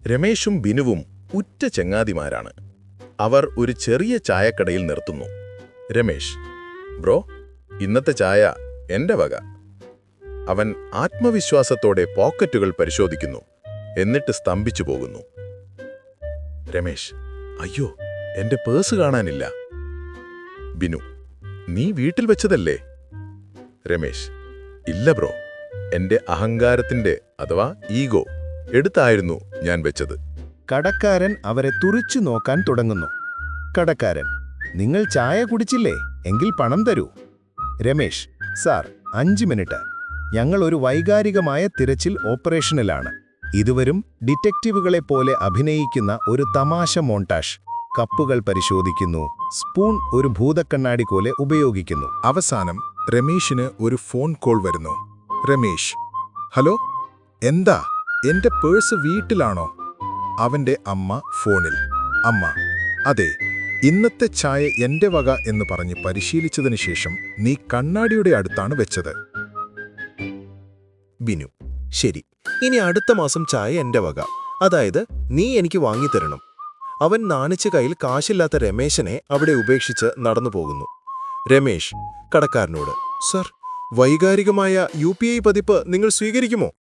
രമേശും ബിനുവും ഉറ്റ ചങ്ങാതിമാരാണ്. അവർ ഒരു ചെറിയ ചായക്കടയിൽ നിർത്തുന്നു. രമേശ്, ബ്രോ, ഇന്നത്തെ ചായ എന്റെ വക. അവൻ ആത്മവിശ്വാസത്തോടെ പോക്കറ്റുകൾ പരിശോധിക്കുന്നു, എന്നിട്ട് സ്തംഭിച്ചു പോകുന്നു. രമേശ്, അയ്യോ, എന്റെ പേഴ്സ് കാണാനില്ല. ബിനു, നീ വീട്ടിൽ വെച്ചതല്ലേ? രമേശ്, ഇല്ല ബ്രോ, എന്റെ അഹങ്കാരത്തിന്റെ അഥവാ ഈഗോ എടുത്തായിരുന്നു ഞാൻ വെച്ചത്. കടക്കാരൻ അവരെ തുറിച്ചു നോക്കാൻ തുടങ്ങുന്നു. കടക്കാരൻ, നിങ്ങൾ ചായ കുടിച്ചില്ലേ? എങ്കിൽ പണം തരൂ. Ramesh, sir, 5 minute. ഞങ്ങൾ ഒരു വൈകാരികമായ തിരച്ചിൽ ഓപ്പറേഷനിലാണ്. ഇതുവരും ഡിറ്റക്റ്റീവുകളെ പോലെ അഭിനയിക്കുന്ന ഒരു തമാശ മോണ്ടാഷ്. കപ്പുകൾ പരിശോധിക്കുന്നു, സ്പൂൺ ഒരു ഭൂതക്കണ്ണാടി പോലെ ഉപയോഗിക്കുന്നു. അവസാനം രമേശിന് ഒരു ഫോൺ കോൾ വരുന്നു. രമേശ്, ഹലോ, എന്താ, എന്റെ പേഴ്സ് വീട്ടിലാണോ? അവന്റെ അമ്മ ഫോണിൽ. അമ്മ, അതെ, ഇന്നത്തെ ചായ എന്റെ വക എന്ന് പറഞ്ഞ് പരിശീലിച്ചതിനു ശേഷം നീ കണ്ണാടിയുടെ അടുത്താണ് വെച്ചത്. ബിനു, ശരി, ഇനി അടുത്ത മാസം ചായ എന്റെ വക, അതായത് നീ എനിക്ക് വാങ്ങിത്തരണം. അവൻ നാണിച്ച കയ്യിൽ കാശില്ലാത്ത രമേശനെ അവിടെ ഉപേക്ഷിച്ച് നടന്നു പോകുന്നു. രമേശ് കടക്കാരനോട്, സർ, വൈകാരികമായ UPI പതിപ്പ് നിങ്ങൾ സ്വീകരിക്കുമോ?